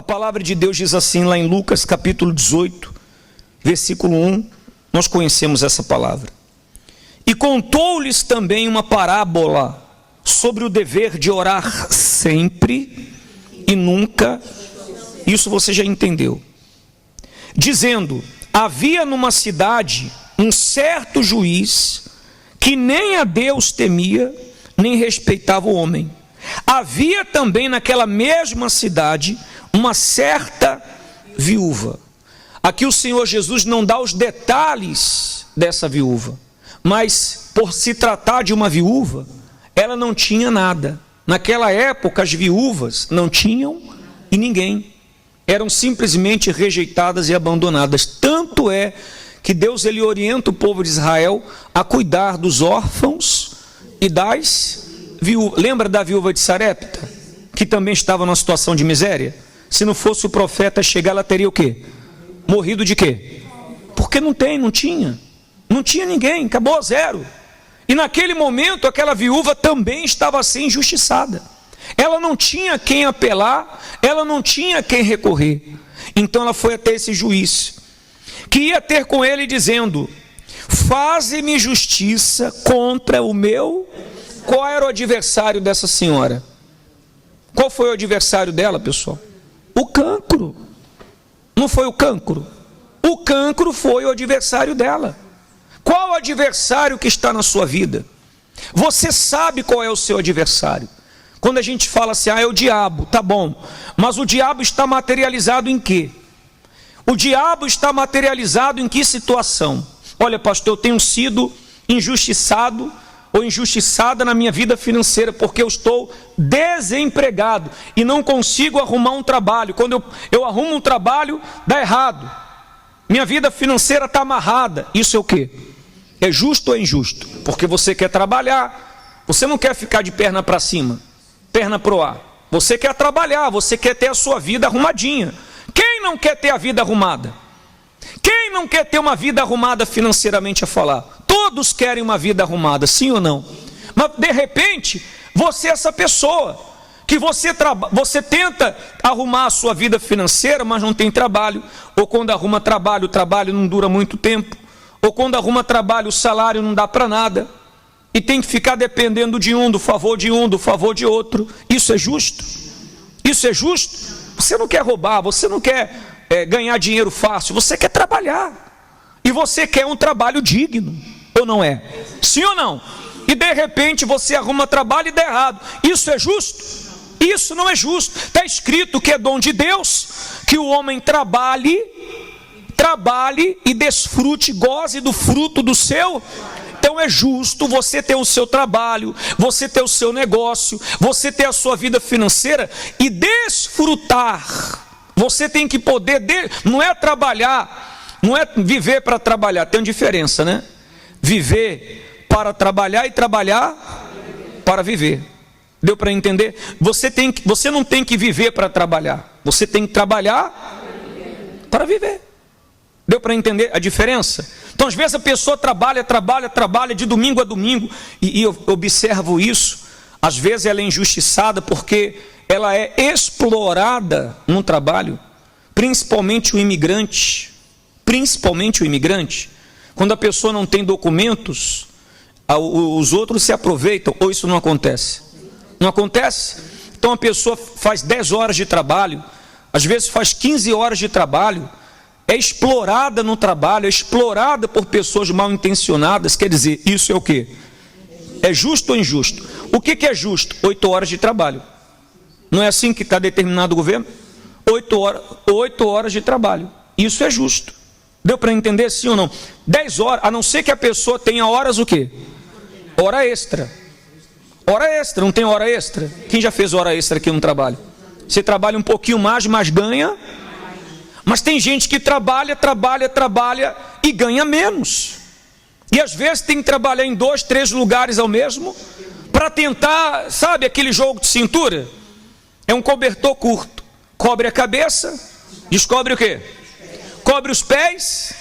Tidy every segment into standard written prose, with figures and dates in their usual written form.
A palavra de Deus diz assim lá em Lucas capítulo 18, versículo 1, nós conhecemos essa palavra. E contou-lhes também uma parábola sobre o dever de orar sempre e nunca, isso você já entendeu, dizendo: havia numa cidade um certo juiz que nem a Deus temia, nem respeitava o homem. Havia também naquela mesma cidade uma certa viúva. Aqui o Senhor Jesus não dá os detalhes dessa viúva, mas por se tratar de uma viúva, ela não tinha nada. Naquela época as viúvas não tinham e ninguém, eram simplesmente rejeitadas e abandonadas. Tanto é que Deus ele orienta o povo de Israel a cuidar dos órfãos e das viúvas. Lembra da viúva de Sarepta, que também estava numa situação de miséria? Se não fosse o profeta chegar, ela teria o quê? Morrido de quê? Porque não tinha ninguém, acabou, zero. E naquele momento aquela viúva também estava assim injustiçada. Ela não tinha quem apelar, ela não tinha quem recorrer. Então ela foi até esse juiz, que ia ter com ele dizendo: faze-me justiça contra o meu... Qual era o adversário dessa senhora? Qual foi o adversário dela, pessoal? O cancro. Não foi o cancro? O cancro foi o adversário dela. Qual o adversário que está na sua vida? Você sabe qual é o seu adversário. Quando a gente fala assim, é o diabo, tá bom, mas o diabo está materializado em quê? O diabo está materializado em que situação? Olha, pastor, eu tenho sido injustiçado ou injustiçada na minha vida financeira, porque eu estou desempregado e não consigo arrumar um trabalho. Quando eu arrumo um trabalho, dá errado. Minha vida financeira está amarrada. Isso é o quê? É justo ou é injusto? Porque você quer trabalhar, você não quer ficar de perna para cima, perna para o ar. Você quer trabalhar, você quer ter a sua vida arrumadinha. Quem não quer ter a vida arrumada? Quem não quer ter uma vida arrumada financeiramente a falar? Todos querem uma vida arrumada, sim ou não? Mas de repente, você é essa pessoa que você tenta arrumar a sua vida financeira, mas não tem trabalho. Ou quando arruma trabalho, o trabalho não dura muito tempo. Ou quando arruma trabalho, o salário não dá para nada. E tem que ficar dependendo de um, do favor de um, do favor de outro. Isso é justo? Isso é justo? Você não quer roubar, você não quer ganhar dinheiro fácil, você quer trabalhar. E você quer um trabalho digno, ou não é? Sim ou não? E de repente você arruma trabalho e dá errado. Isso é justo? Isso não é justo. Está escrito que é dom de Deus, que o homem trabalhe e desfrute, goze do fruto do seu. Então é justo você ter o seu trabalho, você ter o seu negócio, você ter a sua vida financeira e desfrutar. Você tem que poder, não é trabalhar, não é viver para trabalhar, tem uma diferença, né? Viver para trabalhar e trabalhar para viver. Deu para entender? Você não tem que viver para trabalhar, você tem que trabalhar para viver. Deu para entender a diferença? Então às vezes a pessoa trabalha de domingo a domingo, e eu observo isso. Às vezes ela é injustiçada porque ela é explorada no trabalho, principalmente o imigrante. Quando a pessoa não tem documentos, os outros se aproveitam. Ou isso não acontece? Não acontece? Então a pessoa faz 10 horas de trabalho, às vezes faz 15 horas de trabalho, é explorada no trabalho, é explorada por pessoas mal intencionadas. Quer dizer, isso é o quê? É justo ou injusto? O que é justo? 8 horas de trabalho. Não é assim que está determinado o governo? 8 horas de trabalho. Isso é justo. Deu para entender sim ou não? 10 horas, a não ser que a pessoa tenha horas o quê? Hora extra. Hora extra, não tem hora extra? Quem já fez hora extra aqui no trabalho? Você trabalha um pouquinho mais, mas ganha. Mas tem gente que trabalha e ganha menos. E às vezes tem que trabalhar em 2, 3 lugares ao mesmo, para tentar, sabe aquele jogo de cintura? É um cobertor curto, cobre a cabeça, descobre o quê? Cobre os pés,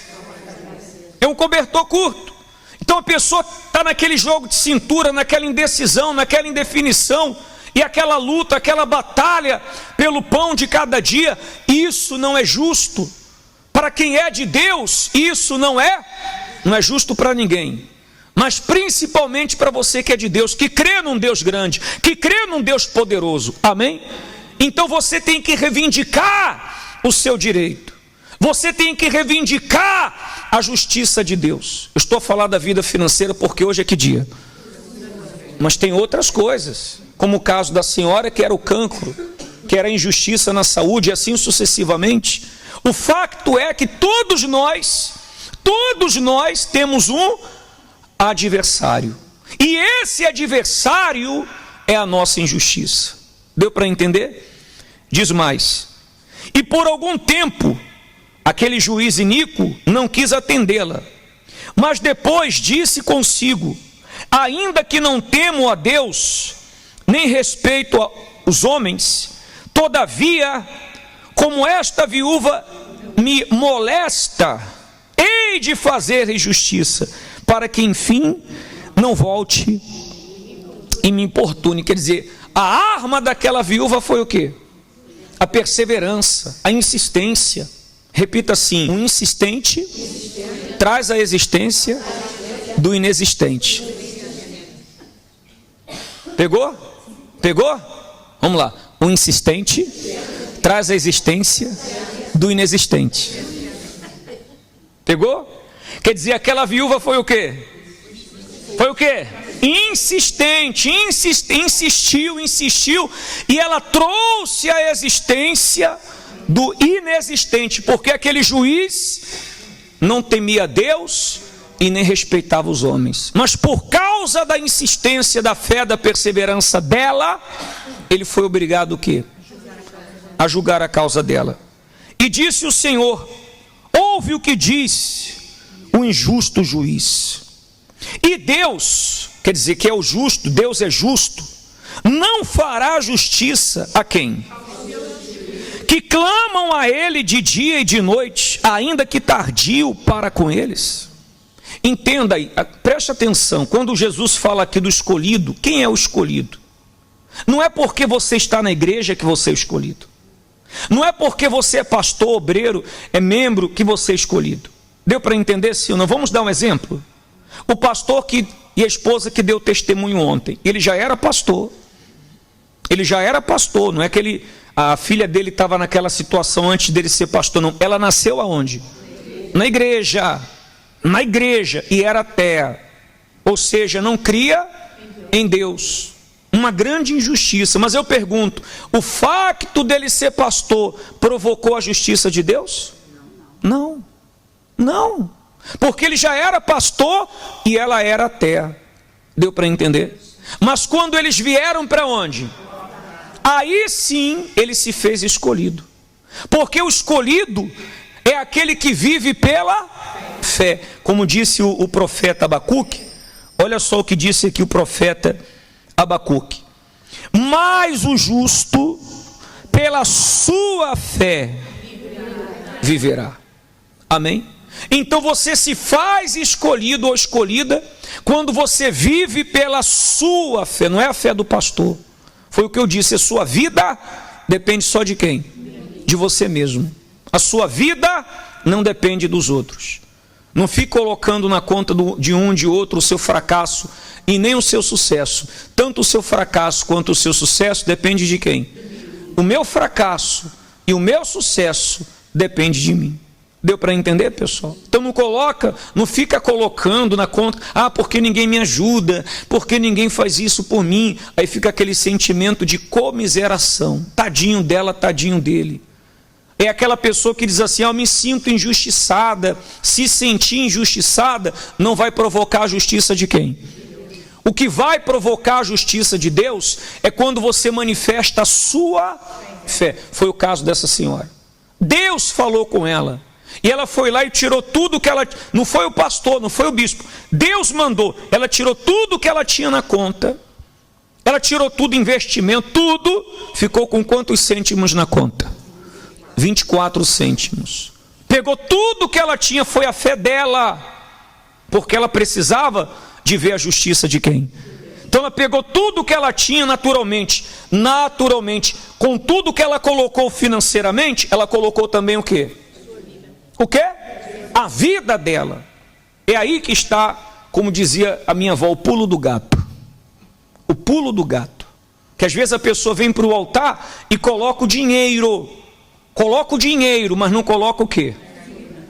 é um cobertor curto. Então a pessoa está naquele jogo de cintura, naquela indecisão, naquela indefinição, e aquela luta, aquela batalha pelo pão de cada dia, isso não é justo. Para quem é de Deus, isso não é justo para ninguém. Mas principalmente para você que é de Deus, que crê num Deus grande, que crê num Deus poderoso. Amém? Então você tem que reivindicar o seu direito. Você tem que reivindicar a justiça de Deus. Eu estou a falar da vida financeira porque hoje é que dia? Mas tem outras coisas, como o caso da senhora que era o cancro, que era a injustiça na saúde e assim sucessivamente. O facto é que todos nós temos um adversário. E esse adversário é a nossa injustiça. Deu para entender? Diz mais: e por algum tempo, aquele juiz iníquo não quis atendê-la, mas depois disse consigo: ainda que não temo a Deus, nem respeito aos homens, todavia, como esta viúva me molesta, hei de fazer injustiça, para que enfim não volte e me importune. Quer dizer, a arma daquela viúva foi o quê? A perseverança, a insistência. Repita assim: o insistente traz a existência do inexistente. Pegou? Pegou? Vamos lá. O insistente traz a existência do inexistente. Pegou? Quer dizer, aquela viúva foi o quê? Foi o quê? Insistente, insistiu, e ela trouxe a existência do inexistente, porque aquele juiz não temia Deus e nem respeitava os homens, mas por causa da insistência, da fé, da perseverança dela, ele foi obrigado o quê? A julgar a causa dela. E disse o Senhor: ouve o que diz o injusto juiz. E Deus, quer dizer que é o justo, Deus é justo, não fará justiça a quem? Que clamam a Ele de dia e de noite, ainda que tardio para com eles. Entenda aí, preste atenção, quando Jesus fala aqui do escolhido, quem é o escolhido? Não é porque você está na igreja que você é escolhido. Não é porque você é pastor, obreiro, é membro que você é escolhido. Deu para entender, sim ou não? Vamos dar um exemplo. O pastor e a esposa que deu testemunho ontem, ele já era pastor. Ele já era pastor, não é que a filha dele estava naquela situação antes dele ser pastor, não. Ela nasceu aonde? Na igreja. Na igreja, e era ateia. Ou seja, não cria em Deus. Uma grande injustiça. Mas eu pergunto, o facto dele ser pastor provocou a justiça de Deus? Não. Não. Porque ele já era pastor e ela era ateia. Deu para entender? Mas quando eles vieram para onde? Aí sim ele se fez escolhido. Porque o escolhido é aquele que vive pela fé. Como disse o profeta Abacuque, olha só o que disse aqui o profeta Abacuque: mas o justo pela sua fé viverá. Amém? Então você se faz escolhido ou escolhida quando você vive pela sua fé, não é a fé do pastor. Foi o que eu disse, a sua vida depende só de quem? De você mesmo. A sua vida não depende dos outros. Não fique colocando na conta de um, de outro, o seu fracasso e nem o seu sucesso. Tanto o seu fracasso quanto o seu sucesso depende de quem? O meu fracasso e o meu sucesso depende de mim. Deu para entender, pessoal? Então não fica colocando na conta, porque ninguém me ajuda, porque ninguém faz isso por mim. Aí fica aquele sentimento de comiseração. Tadinho dela, tadinho dele. É aquela pessoa que diz assim: eu me sinto injustiçada. Se sentir injustiçada, não vai provocar a justiça de quem? O que vai provocar a justiça de Deus é quando você manifesta a sua fé. Foi o caso dessa senhora. Deus falou com ela. E ela foi lá e tirou tudo que ela... Não foi o pastor, não foi o bispo. Deus mandou. Ela tirou tudo que ela tinha na conta. Ela tirou tudo, investimento, tudo. Ficou com quantos cêntimos na conta? 24 cêntimos. Pegou tudo que ela tinha, foi a fé dela. Porque ela precisava de ver a justiça de quem? Então ela pegou tudo que ela tinha naturalmente, com tudo que ela colocou financeiramente, ela colocou também o quê? O quê? A vida dela. É aí que está, como dizia a minha avó, o pulo do gato. O pulo do gato. Que às vezes a pessoa vem para o altar e coloca o dinheiro, mas não coloca o quê?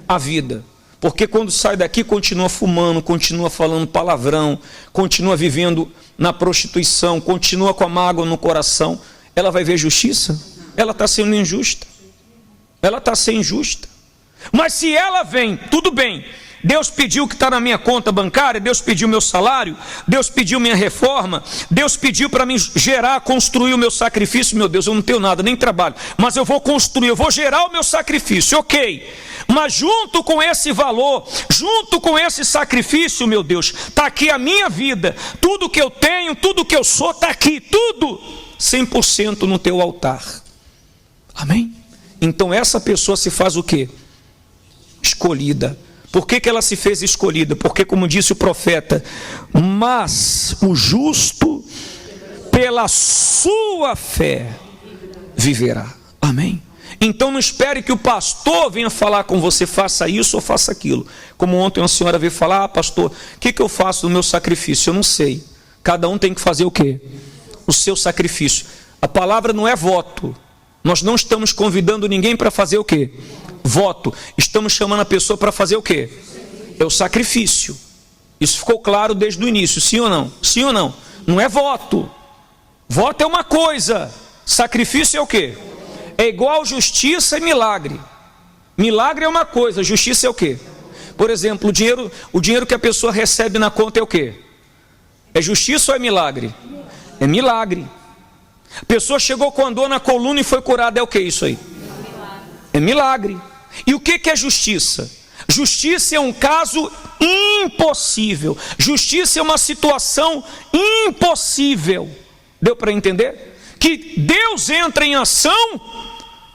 A vida. Porque quando sai daqui continua fumando, continua falando palavrão, continua vivendo na prostituição, continua com a mágoa no coração, ela vai ver justiça? Ela está sendo injusta. Ela está sendo injusta. Mas se ela vem, tudo bem, Deus pediu o que está na minha conta bancária, Deus pediu meu salário, Deus pediu minha reforma, Deus pediu para mim gerar, construir o meu sacrifício. Meu Deus, eu não tenho nada, nem trabalho, mas eu vou construir, eu vou gerar o meu sacrifício, ok. Mas junto com esse valor, junto com esse sacrifício, meu Deus, está aqui a minha vida, tudo que eu tenho, tudo que eu sou, está aqui, tudo 100% no teu altar. Amém? Então essa pessoa se faz o quê? Escolhida. Por que ela se fez escolhida? Porque, como disse o profeta, mas o justo pela sua fé viverá. Amém? Então não espere que o pastor venha falar com você, faça isso ou faça aquilo. Como ontem uma senhora veio falar, pastor, o que eu faço no meu sacrifício? Eu não sei. Cada um tem que fazer o quê? O seu sacrifício. A palavra não é voto. Nós não estamos convidando ninguém para fazer o quê? Voto. Estamos chamando a pessoa para fazer o quê? É o sacrifício. Isso ficou claro desde o início, sim ou não? Sim ou não? Não é voto. Voto é uma coisa. Sacrifício é o quê? É igual justiça e milagre. Milagre é uma coisa, justiça é o quê? Por exemplo, o dinheiro que a pessoa recebe na conta é o quê? É justiça ou é milagre? É milagre. A pessoa chegou com a dor na coluna e foi curada, é o que isso aí? É milagre. E o que é justiça? Justiça é um caso impossível. Justiça é uma situação impossível. Deu para entender? Que Deus entra em ação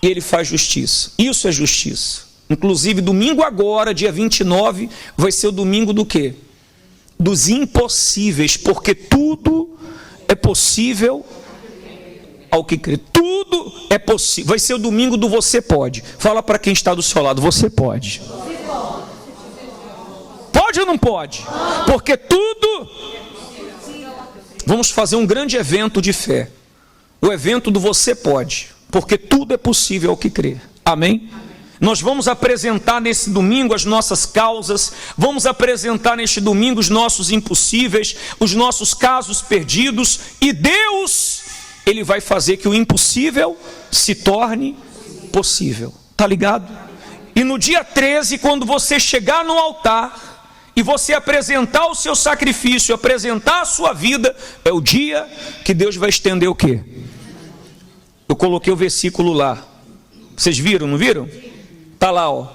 e Ele faz justiça. Isso é justiça. Inclusive domingo agora, dia 29, vai ser o domingo do quê? Dos impossíveis, porque tudo é possível ao que crê. Tudo é possível. Vai ser o domingo do você pode. Fala para quem está do seu lado, você pode. Pode ou não pode? Porque tudo... Vamos fazer um grande evento de fé. O evento do você pode. Porque tudo é possível ao que crê. Amém? Nós vamos apresentar nesse domingo as nossas causas, vamos apresentar neste domingo os nossos impossíveis, os nossos casos perdidos, e Deus, Ele vai fazer que o impossível se torne possível. Tá ligado? E no dia 13, quando você chegar no altar e você apresentar o seu sacrifício, apresentar a sua vida, é o dia que Deus vai estender o quê? Eu coloquei o versículo lá. Vocês viram, não viram? Está lá, ó.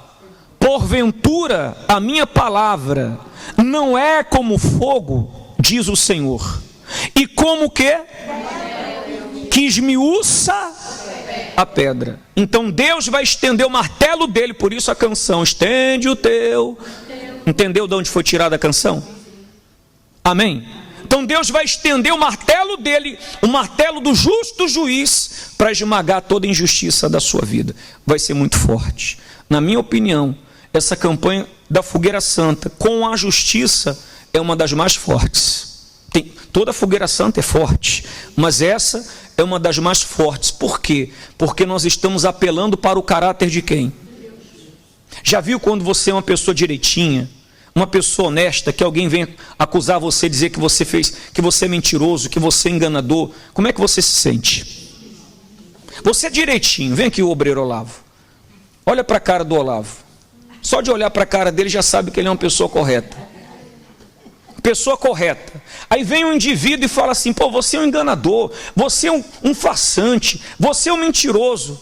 Porventura a minha palavra não é como fogo, diz o Senhor, e como que esmiuça a pedra. Então Deus vai estender o martelo dele, por isso a canção, estende o teu. Entendeu de onde foi tirada a canção? Amém? Então Deus vai estender o martelo dele, o martelo do justo juiz, para esmagar toda a injustiça da sua vida. Vai ser muito forte. Na minha opinião, essa campanha da Fogueira Santa com a justiça é uma das mais fortes. Toda a Fogueira Santa é forte, mas essa é uma das mais fortes. Por quê? Porque nós estamos apelando para o caráter de quem? Já viu quando você é uma pessoa direitinha, uma pessoa honesta, que alguém vem acusar você, dizer que você fez, que você é mentiroso, que você é enganador? Como é que você se sente? Você é direitinho, vem aqui o obreiro Olavo. Olha para a cara do Olavo. Só de olhar para a cara dele já sabe que ele é uma pessoa correta. Pessoa correta. Aí vem um indivíduo e fala assim, pô, você é um enganador, você é um farsante, você é um mentiroso.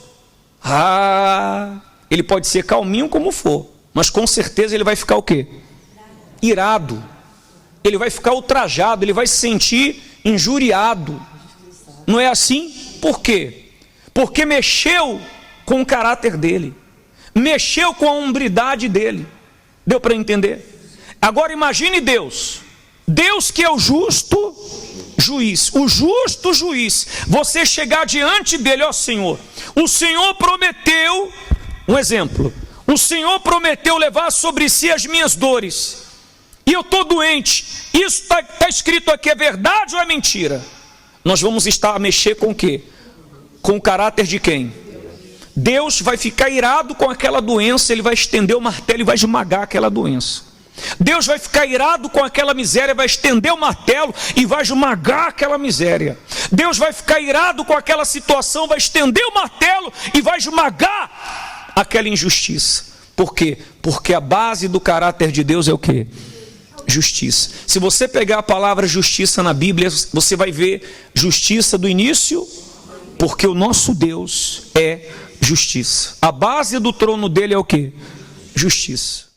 Ele pode ser calminho como for, mas com certeza ele vai ficar o quê? Irado. Ele vai ficar ultrajado, ele vai se sentir injuriado. Não é assim? Por quê? Porque mexeu com o caráter dele, mexeu com a hombridade dele. Deu para entender? Agora imagine Deus que é o justo juiz, o justo juiz, você chegar diante dele, ó Senhor, o Senhor prometeu, um exemplo, o Senhor prometeu levar sobre si as minhas dores, e eu estou doente, isso está escrito aqui, é verdade ou é mentira? Nós vamos estar a mexer com o quê? Com o caráter de quem? Deus vai ficar irado com aquela doença, Ele vai estender o martelo e vai esmagar aquela doença. Deus vai ficar irado com aquela miséria, vai estender o martelo e vai esmagar aquela miséria. Deus vai ficar irado com aquela situação, vai estender o martelo e vai esmagar aquela injustiça. Por quê? Porque a base do caráter de Deus é o quê? Justiça. Se você pegar a palavra justiça na Bíblia, você vai ver justiça do início, porque o nosso Deus é justiça. A base do trono dele é o quê? Justiça.